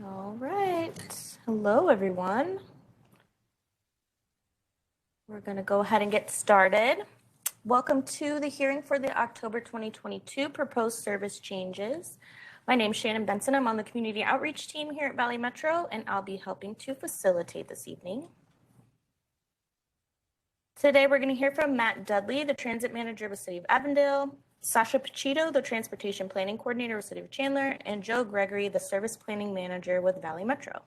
All right. Hello, everyone. We're going to go ahead and get started. Welcome to the hearing for the October 2022 proposed service changes. My name is Shannon Benson. I'm on the community outreach team here at Valley Metro, and I'll be helping to facilitate this evening. Today, we're going to hear from Matt Dudley, the transit manager with City of Avondale, Sasha Pachito, the transportation planning coordinator with City of Chandler, and Joe Gregory, the service planning manager with Valley Metro.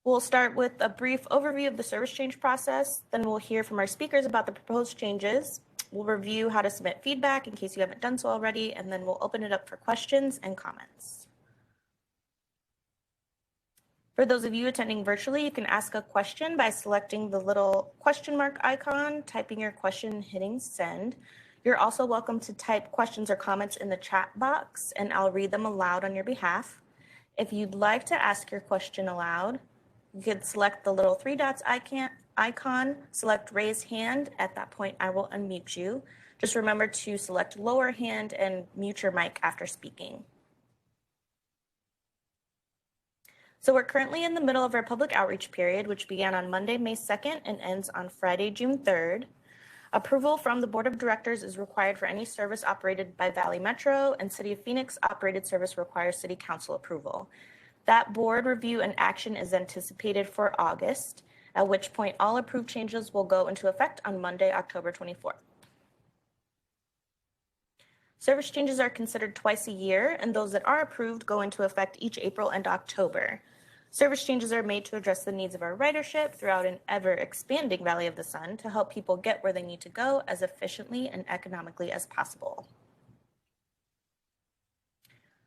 We'll start with a brief overview of the service change process. Then we'll hear from our speakers about the proposed changes. We'll review how to submit feedback in case you haven't done so already, and then we'll open it up for questions and comments. For those of you attending virtually, you can ask a question by selecting the little question mark icon, typing your question, hitting send. You're also welcome to type questions or comments in the chat box, and I'll read them aloud on your behalf. If you'd like to ask your question aloud, you can select the little three dots icon, select raise hand. At that point, I will unmute you. Just remember to select lower hand and mute your mic after speaking. So we're currently in the middle of our public outreach period, which began on Monday, May 2nd and ends on Friday, June 3rd. Approval from the Board of Directors is required for any service operated by Valley Metro, and City of Phoenix operated service requires City Council approval. That board review and action is anticipated for August, at which point all approved changes will go into effect on Monday, October 24th. Service changes are considered twice a year, and those that are approved go into effect each April and October. Service changes are made to address the needs of our ridership throughout an ever-expanding Valley of the Sun to help people get where they need to go as efficiently and economically as possible.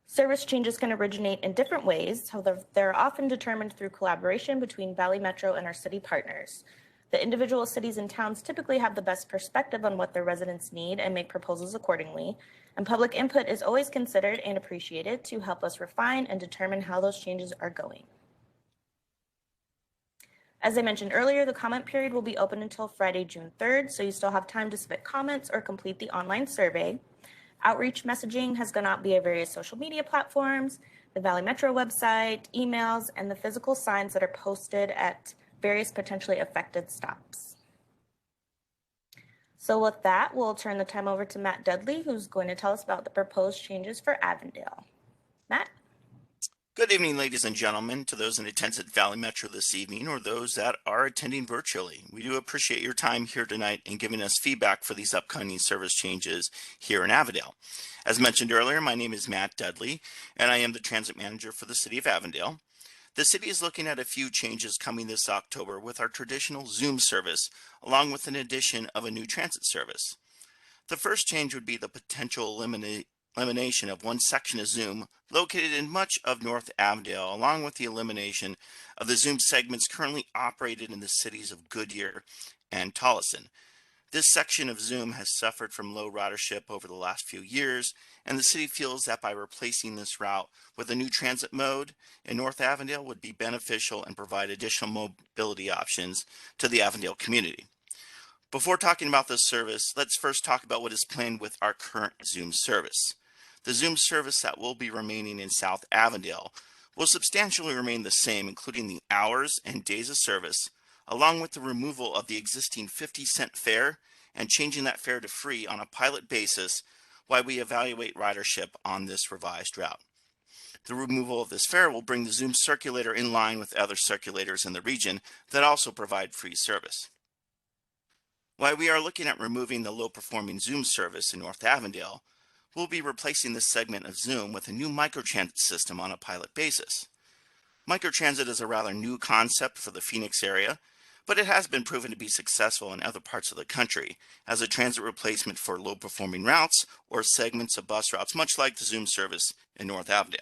Service changes can originate in different ways, however, they're often determined through collaboration between Valley Metro and our city partners. The individual cities and towns typically have the best perspective on what their residents need and make proposals accordingly, and public input is always considered and appreciated to help us refine and determine how those changes are going. As I mentioned earlier, the comment period will be open until Friday, June 3rd, so you still have time to submit comments or complete the online survey. Outreach messaging has gone out via various social media platforms, the Valley Metro website, emails, and the physical signs that are posted at various potentially affected stops. So with that, we'll turn the time over to Matt Dudley, who's going to tell us about the proposed changes for Avondale. Matt? Good evening, ladies and gentlemen, to those in attendance at Valley Metro this evening or those that are attending virtually. We do appreciate your time here tonight and giving us feedback for these upcoming service changes here in Avondale. As mentioned earlier, my name is Matt Dudley, and I am the transit manager for the City of Avondale. The city is looking at a few changes coming this October with our traditional Zoom service, along with an addition of a new transit service. The first change would be the potential elimination of one section of Zoom located in much of North Avondale, along with the elimination of the Zoom segments currently operated in the cities of Goodyear and Tolleson. This section of Zoom has suffered from low ridership over the last few years, and the city feels that by replacing this route with a new transit mode in North Avondale would be beneficial and provide additional mobility options to the Avondale community. Before talking about this service, let's first talk about what is planned with our current Zoom service. The Zoom service that will be remaining in South Avondale will substantially remain the same, including the hours and days of service, along with the removal of the existing 50-cent fare and changing that fare to free on a pilot basis while we evaluate ridership on this revised route. The removal of this fare will bring the Zoom circulator in line with other circulators in the region that also provide free service. While we are looking at removing the low-performing Zoom service in North Avondale, we'll be replacing this segment of Zoom with a new microtransit system on a pilot basis. Microtransit is a rather new concept for the Phoenix area, but it has been proven to be successful in other parts of the country as a transit replacement for low-performing routes or segments of bus routes, much like the Zoom service in North Avondale.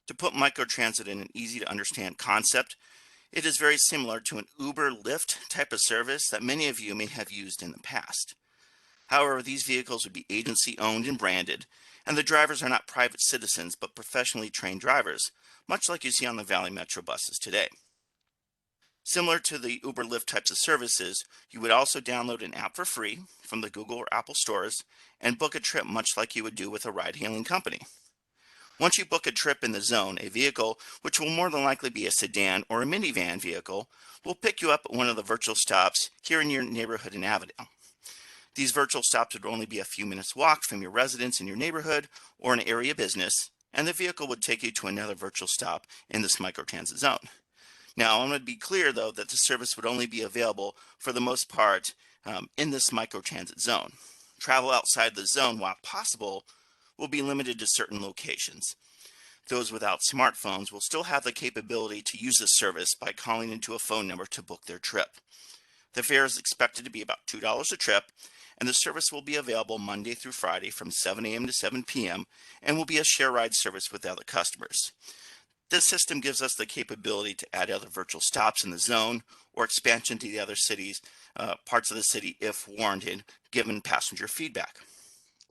To put microtransit in an easy-to-understand concept, it is very similar to an Uber Lyft type of service that many of you may have used in the past. However, these vehicles would be agency owned and branded, and the drivers are not private citizens but professionally trained drivers, much like you see on the Valley Metro buses today. Similar to the Uber Lyft types of services, you would also download an app for free from the Google or Apple stores and book a trip much like you would do with a ride-hailing company. Once you book a trip in the zone, a vehicle, which will more than likely be a sedan or a minivan vehicle, will pick you up at one of the virtual stops here in your neighborhood in Avondale. These virtual stops would only be a few minutes walk from your residence in your neighborhood or an area business, and the vehicle would take you to another virtual stop in this microtransit zone. Now, I'm going to be clear, though, that the service would only be available for the most part in this microtransit zone. Travel outside the zone, while possible, will be limited to certain locations. Those without smartphones will still have the capability to use this service by calling into a phone number to book their trip. The fare is expected to be about $2 a trip, and the service will be available Monday through Friday from 7 a.m. to 7 p.m. and will be a share ride service with other customers. This system gives us the capability to add other virtual stops in the zone or expansion to the other cities, parts of the city if warranted, given passenger feedback.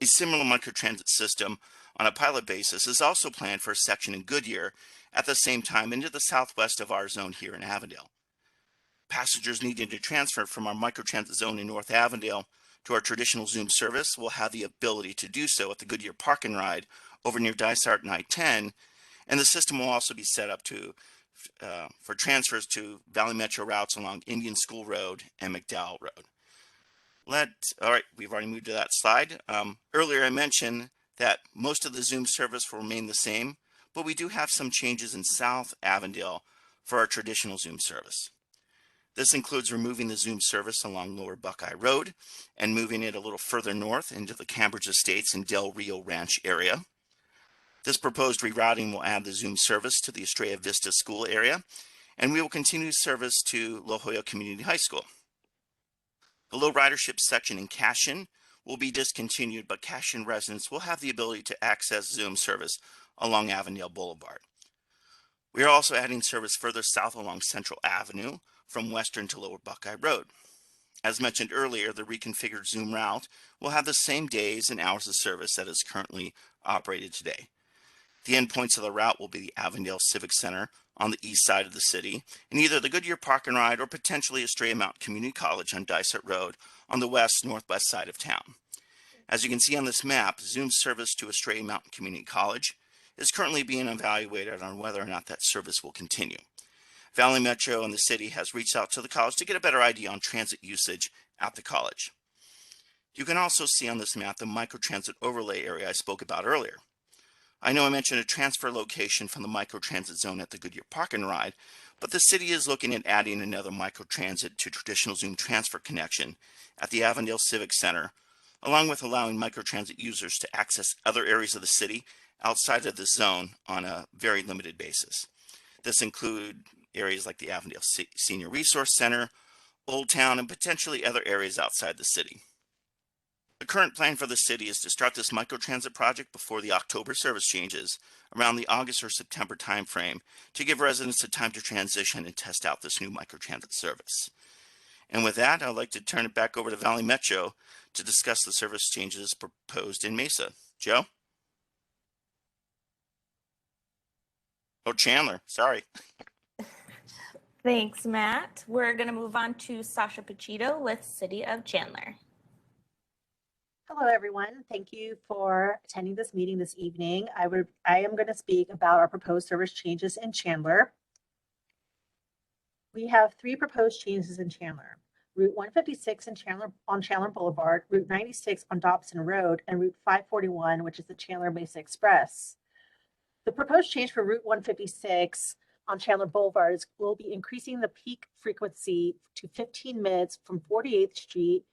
A similar microtransit system on a pilot basis is also planned for a section in Goodyear at the same time into the southwest of our zone here in Avondale. Passengers needing to transfer from our microtransit zone in North Avondale to our traditional Zoom service will have the ability to do so at the Goodyear Park and Ride over near Dysart and I-10, and the system will also be set up for transfers to Valley Metro routes along Indian School Road and McDowell Road. All right, we've already moved to that slide. Earlier I mentioned that most of the Zoom service will remain the same, but we do have some changes in South Avondale for our traditional Zoom service. This includes removing the Zoom service along Lower Buckeye Road and moving it a little further north into the Cambridge Estates and Del Rio Ranch area. This proposed rerouting will add the Zoom service to the Estrella Vista School area, and we will continue service to La Jolla Community High School. The low ridership section in Cashion will be discontinued, but Cashion residents will have the ability to access Zoom service along Avondale Boulevard. We are also adding service further south along Central Avenue from Western to Lower Buckeye Road. As mentioned earlier, the reconfigured Zoom route will have the same days and hours of service that is currently operated today. The endpoints of the route will be the Avondale Civic Center on the east side of the city, and either the Goodyear Park and Ride or potentially Estrella Mountain Community College on Dysart Road on the northwest side of town. As you can see on this map, Zoom service to Estrella Mountain Community College is currently being evaluated on whether or not that service will continue. Valley Metro and the city has reached out to the college to get a better idea on transit usage at the college. You can also see on this map the microtransit overlay area I spoke about earlier. I know I mentioned a transfer location from the microtransit zone at the Goodyear Park and Ride, but the city is looking at adding another microtransit to traditional Zoom transfer connection at the Avondale Civic Center, along with allowing microtransit users to access other areas of the city outside of the zone on a very limited basis. This includes areas like the Avondale Senior Resource Center, Old Town, and potentially other areas outside the city. The current plan for the city is to start this microtransit project before the October service changes, around the August or September timeframe, to give residents the time to transition and test out this new microtransit service. And with that, I'd like to turn it back over to Valley Metro to discuss the service changes proposed in Mesa. Joe? Oh, Chandler, sorry. Thanks, Matt. We're going to move on to Sasha Pachito with City of Chandler. Hello, everyone. Thank you for attending this meeting this evening. I am going to speak about our proposed service changes in Chandler. We have 3 proposed changes in Chandler: Route 156 on Chandler Boulevard, Route 96 on Dobson Road, and Route 541, which is the Chandler Mesa Express. The proposed change for Route 156 on Chandler Boulevard will be increasing the peak frequency to 15 minutes from 48th Street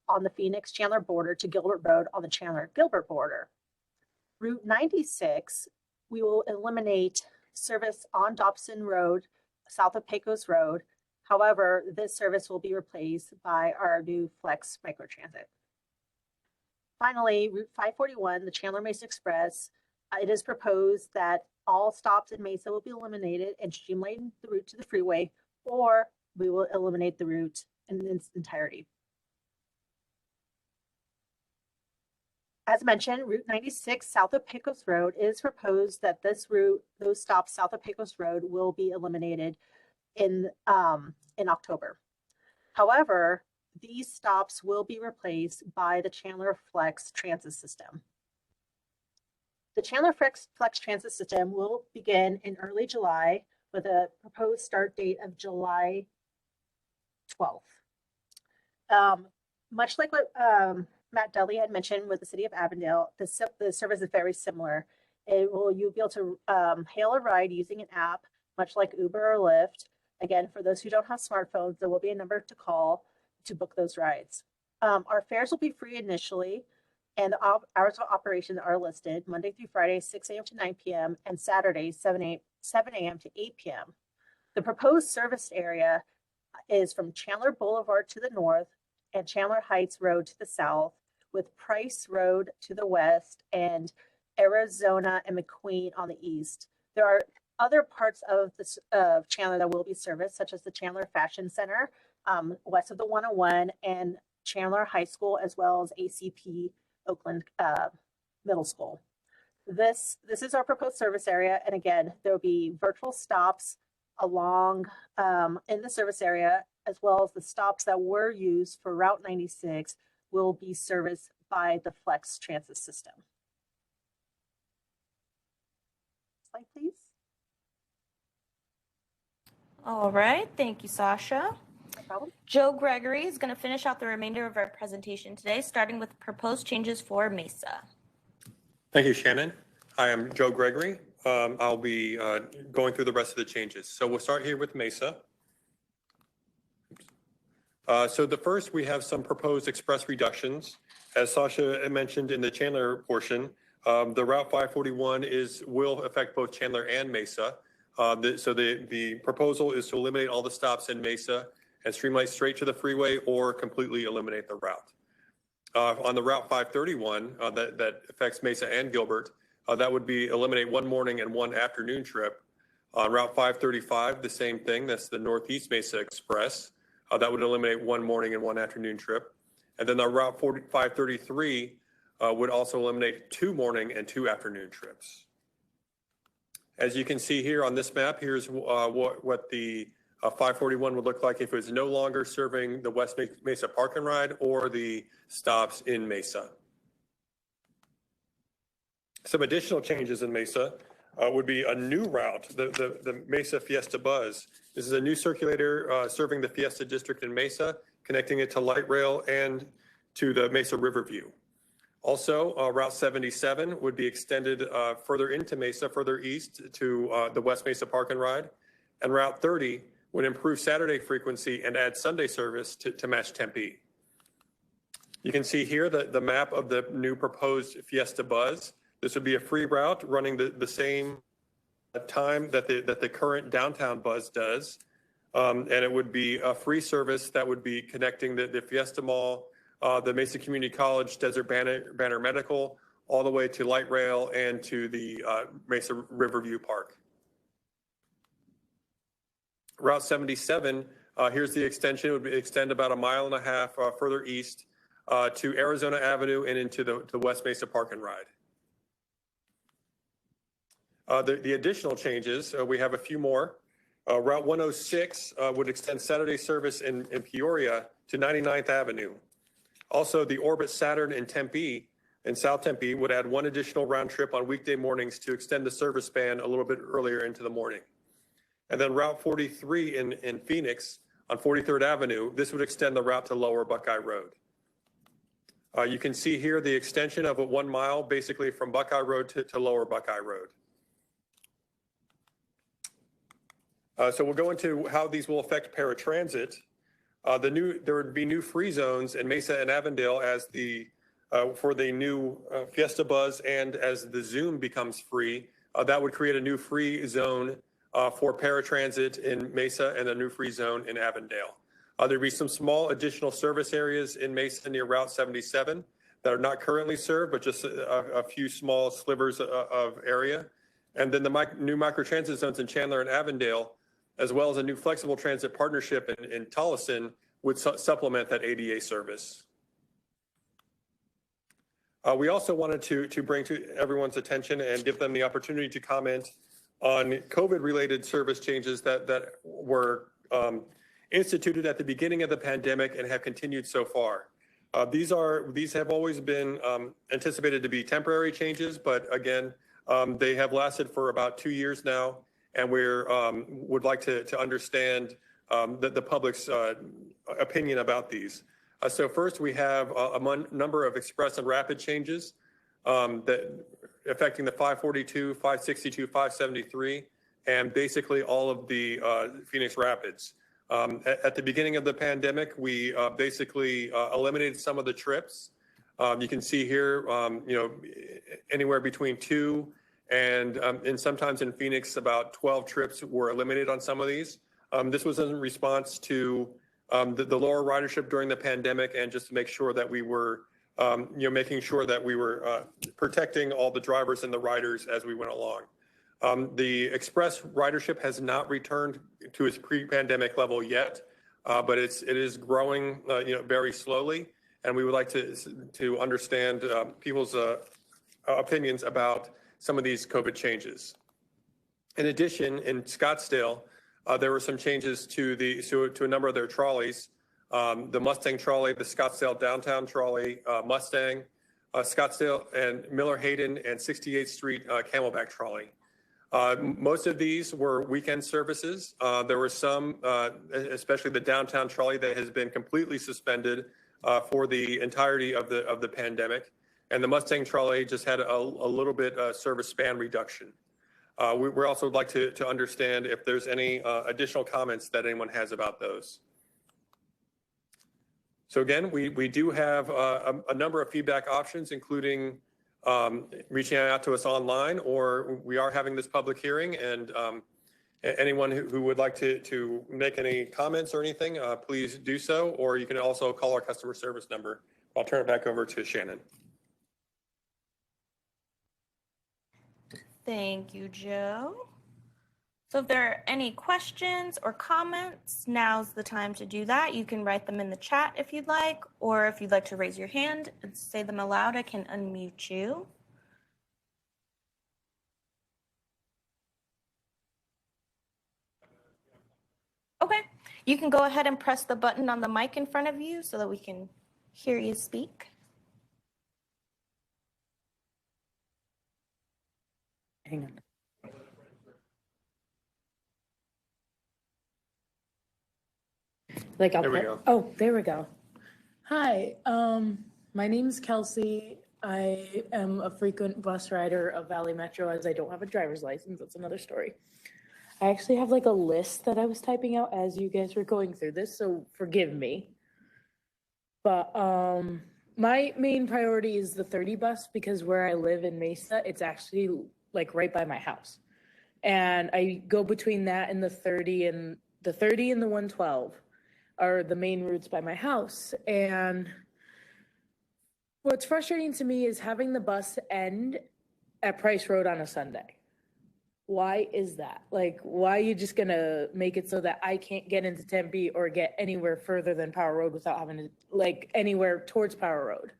on the Phoenix-Chandler border to Gilbert Road on the Chandler-Gilbert border. Route 96, we will eliminate service on Dobson Road, south of Pecos Road. However, this service will be replaced by our new Flex microtransit. Finally, Route 541, the Chandler Mesa Express, it is proposed that all stops in Mesa will be eliminated and streamline the route to the freeway, or we will eliminate the route in its entirety. As mentioned, Route 96 south of Pecos Road, it is proposed that this route, those stops south of Pecos Road, will be eliminated in October. However, these stops will be replaced by the Chandler Flex transit system. The Chandler Flex Transit System will begin in early July with a proposed start date of July 12th. Much like what Matt Dudley had mentioned with the city of Avondale, the service is very similar. You'll be able to hail a ride using an app, much like Uber or Lyft. Again, for those who don't have smartphones, there will be a number to call to book those rides. Our fares will be free initially, and the hours of operation are listed Monday through Friday, 6 a.m. to 9 p.m., and Saturday, 7 a.m. to 8 p.m. The proposed service area is from Chandler Boulevard to the north and Chandler Heights Road to the south, with Price Road to the west and Arizona and McQueen on the east. There are other parts of Chandler that will be serviced, such as the Chandler Fashion Center, west of the 101, and Chandler High School, as well as ACP Oakland Middle School. This is our proposed service area, and again, there will be virtual stops along in the service area, as well as the stops that were used for Route 96 will be serviced by the Flex Transit System. Slide, please. All right, thank you, Sasha. No problem. Joe Gregory is going to finish out the remainder of our presentation today, starting with proposed changes for Mesa. Thank you, Shannon. I am Joe Gregory. I'll be going through the rest of the changes. So we'll start here with Mesa. So the first, we have some proposed express reductions. As Sasha mentioned in the Chandler portion, the Route 541 will affect both Chandler and Mesa. So the proposal is to eliminate all the stops in Mesa and streamline straight to the freeway or completely eliminate the route. On the Route 531 that affects Mesa and Gilbert, that would be eliminate one morning and one afternoon trip. On Route 535, the same thing. That's the Northeast Mesa Express. That would eliminate one morning and one afternoon trip. And then the Route 533 would also eliminate 2 morning and 2 afternoon trips. As you can see here on this map, here's what the 541 would look like if it was no longer serving the West Mesa Park and Ride or the stops in Mesa. Some additional changes in Mesa would be a new route, the Mesa Fiesta Buzz. This is a new circulator serving the Fiesta District in Mesa, connecting it to light rail and to the Mesa Riverview. Also, Route 77 would be extended further into Mesa, further east to the West Mesa Park and Ride. And Route 30 would improve Saturday frequency and add Sunday service to match Tempe. You can see here the map of the new proposed Fiesta Buzz. This would be a free route running the same time that the current downtown buzz does. And it would be a free service that would be connecting the Fiesta Mall, the Mesa Community College, Desert Banner Medical, all the way to light rail and to the Mesa Riverview Park. Route 77, here's the extension. It would extend about 1.5 miles further east to Arizona Avenue and into the West Mesa Park and Ride. The additional changes, we have a few more. Route 106 would extend Saturday service in Peoria to 99th Avenue. Also, the Orbit Saturn in Tempe, in South Tempe, would add 1 additional round trip on weekday mornings to extend the service span a little bit earlier into the morning. And then Route 43 in Phoenix on 43rd Avenue, this would extend the route to Lower Buckeye Road. You can see here the extension of 1 mile, basically from Buckeye Road to Lower Buckeye Road. So we'll go into how these will affect paratransit. There would be new free zones in Mesa and Avondale as for the new Fiesta Buzz, and as the Zoom becomes free, that would create a new free zone for paratransit in Mesa and a new free zone in Avondale. There'd be some small additional service areas in Mesa near Route 77 that are not currently served, but just a few small slivers of area. And then the new microtransit zones in Chandler and Avondale, as well as a new flexible transit partnership in Tolleson, would supplement that ADA service. We also wanted to bring to everyone's attention and give them the opportunity to comment on COVID-related service changes that were instituted at the beginning of the pandemic and have continued so far. These have always been anticipated to be temporary changes, but again, They have lasted for about 2 years now, and we're would like to understand the public's opinion about these. So first, we have a number of express and rapid changes that affecting the 542, 562, 573, and basically all of the Phoenix Rapids. At the beginning of the pandemic, we basically eliminated some of the trips. You can see here, anywhere between 2 and sometimes in Phoenix, about 12 trips were eliminated on some of these. This was in response to the lower ridership during the pandemic, and just to make sure that we were, making sure that we were protecting all the drivers and the riders as we went along. The express ridership has not returned to its pre-pandemic level yet, but it is growing, very slowly, and we would like to understand people's opinions about some of these COVID changes. In addition, in Scottsdale, there were some changes to a number of their trolleys. The Mustang trolley, the Scottsdale downtown trolley, Mustang, Scottsdale and Miller Hayden and 68th Street Camelback trolley. Most of these were weekend services. There were some, especially the downtown trolley, that has been completely suspended for the entirety of the pandemic. And the Mustang trolley just had a little bit service span reduction. We also would like to understand if there's any additional comments that anyone has about those. So again, we do have a number of feedback options, including reaching out to us online, or we are having this public hearing, and anyone who would like to make any comments or anything, please do so, or you can also call our customer service number. I'll turn it back over to Shannon. Thank you, Joe. So if there are any questions or comments, now's the time to do that. You can write them in the chat if you'd like, or if you'd like to raise your hand and say them aloud, I can unmute you. Okay, you can go ahead and press the button on the mic in front of you so that we can hear you speak. Hang on. Like, There we go. Oh, there we go. Hi, my name's Kelsey. I am a frequent bus rider of Valley Metro, as I don't have a driver's license. That's another story. I actually have like a list that I was typing out as you guys were going through this, so forgive me. But my main priority is the 30 bus, because where I live in Mesa, it's actually like right by my house. And I go between that and the 30 and the 112 are the main routes by my house. And what's frustrating to me is having the bus end at Price Road on a Sunday. Why is that? Like, why are you just gonna make it so that I can't get into Tempe or get anywhere further than Power Road without having to, like, anywhere towards Power Road?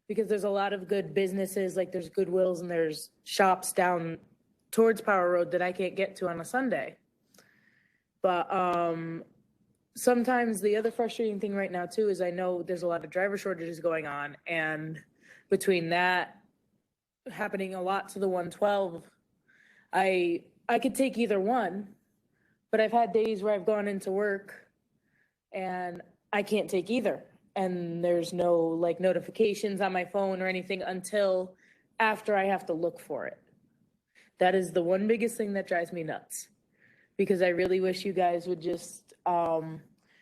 Because there's a lot of good businesses, like there's Goodwills and there's shops down towards Power Road that I can't get to on a Sunday. But sometimes the other frustrating thing right now too is I know there's a lot of driver shortages going on, and between that happening a lot to the 112, I could take either one, but I've had days where I've gone into work and I can't take either. And there's no like notifications on my phone or anything until after I have to look for it. That is the one biggest thing that drives me nuts, because I really wish you guys would just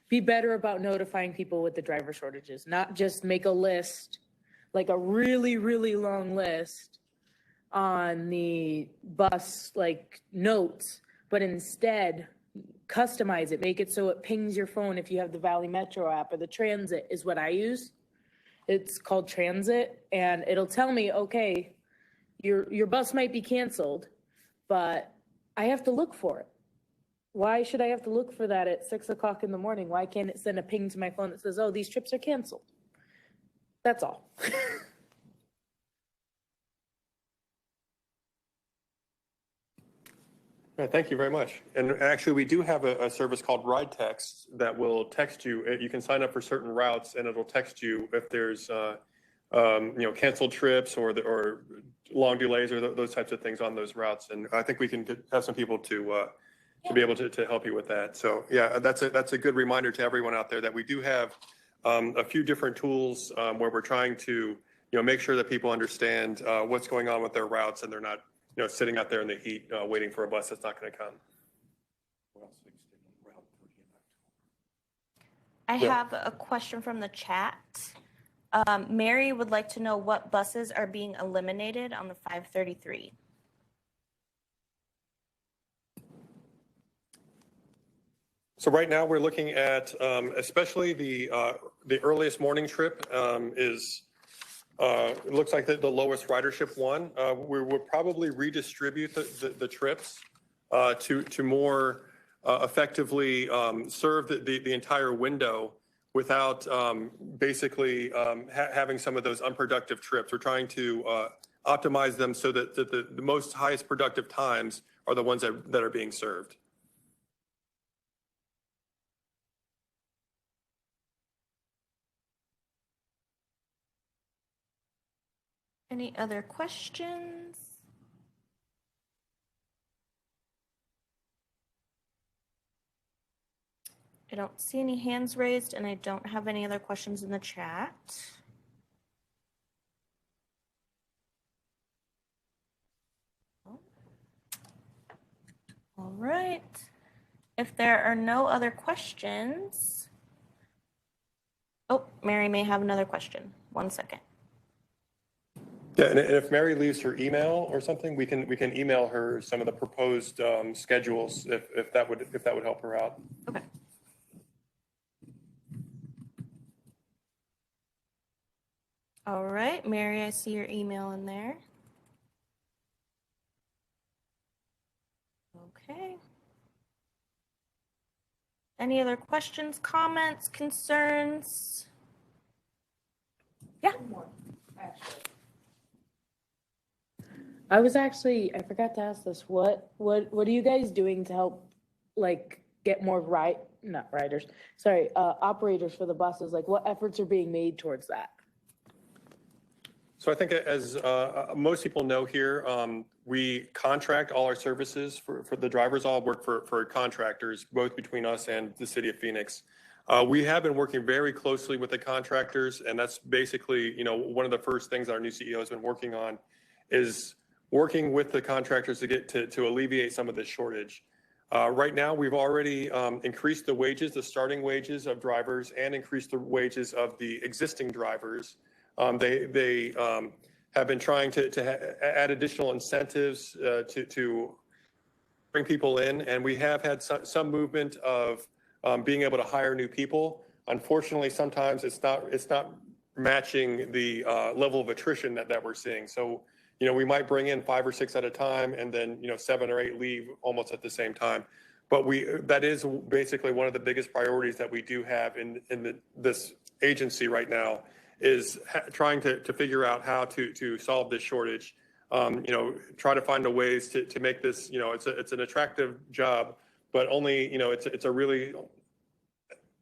be better about notifying people with the driver shortages, not just make a list, like a really, really long list on the bus like notes, but instead customize it, make it so it pings your phone if you have the Valley Metro app, or the Transit is what I use. It's called Transit, and it'll tell me, okay, your bus might be canceled, but I have to look for it. Why should I have to look for that at 6 o'clock in the morning? Why can't it send a ping to my phone that says, oh, these trips are canceled? That's all. Thank you very much. And actually, we do have a service called Ride Text that will text you. You can sign up for certain routes, and it'll text you if there's canceled trips or long delays or those types of things on those routes. And I think we can have some people to be able to help you with that. So yeah, that's a good reminder to everyone out there that we do have a few different tools where we're trying to make sure that people understand what's going on with their routes and they're not sitting out there in the heat waiting for a bus that's not going to come. I have a question from the chat. Mary would like to know what buses are being eliminated on the 533. So right now we're looking at especially the earliest morning trip it looks like the lowest ridership one. We will probably redistribute the trips to more effectively serve the entire window without basically having some of those unproductive trips. We're trying to optimize them so that the most highest productive times are the ones that are being served. Any other questions? I don't see any hands raised, and I don't have any other questions in the chat. All right. If there are no other questions, oh, Mary may have another question. 1 second. Yeah, and if Mary leaves her email or something, we can email her some of the proposed schedules if that would help her out. Okay. All right, Mary, I see your email in there. Okay. Any other questions, comments, concerns? Yeah. I forgot to ask this. What are you guys doing to help get more operators for the buses? Like what efforts are being made towards that? So I think as most people know here, we contract all our services for the drivers, all work for contractors, both between us and the city of Phoenix. We have been working very closely with the contractors, and that's basically, one of the first things our new CEO has been working on is working with the contractors to alleviate some of this shortage. Right now, we've already increased the wages, the starting wages of drivers, and increased the wages of the existing drivers. They have been trying to add additional incentives to bring people in, and we have had some movement of being able to hire new people. Unfortunately, sometimes it's not matching the level of attrition that we're seeing. So, we might bring in 5 or 6 at a time, and then 7 or 8 leave almost at the same time. But that is basically one of the biggest priorities that we do have in this agency right now is trying to figure out how to solve this shortage. Try to find ways to make this, it's an attractive job, but only,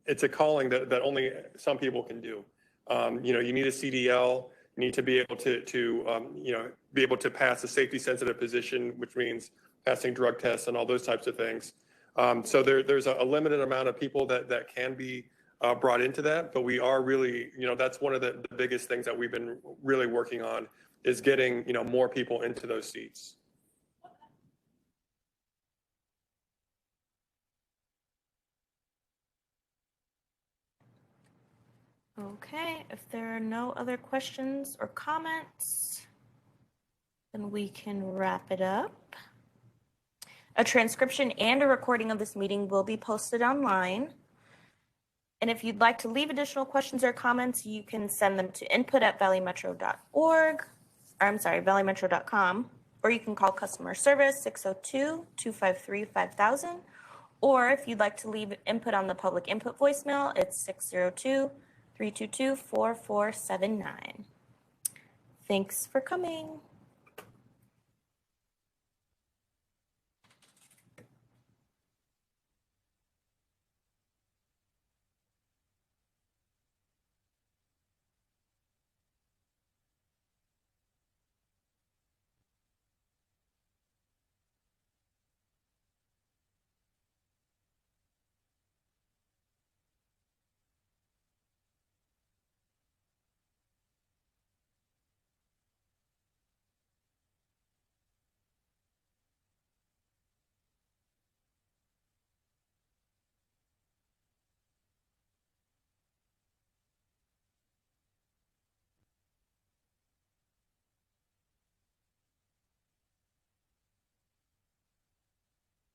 it's a calling that only some people can do. You need a CDL, you need to be able to pass a safety sensitive position, which means passing drug tests and all those types of things. So there's a limited amount of people that can be brought into that, but we are really, that's one of the biggest things that we've been really working on is getting, more people into those seats. Okay, if there are no other questions or comments, then we can wrap it up. A transcription and a recording of this meeting will be posted online. And if you'd like to leave additional questions or comments, you can send them to input@valleymetro.org, valleymetro.com, or you can call customer service 602-253-5000. Or if you'd like to leave input on the public input voicemail, it's 602-322-4479. Thanks for coming.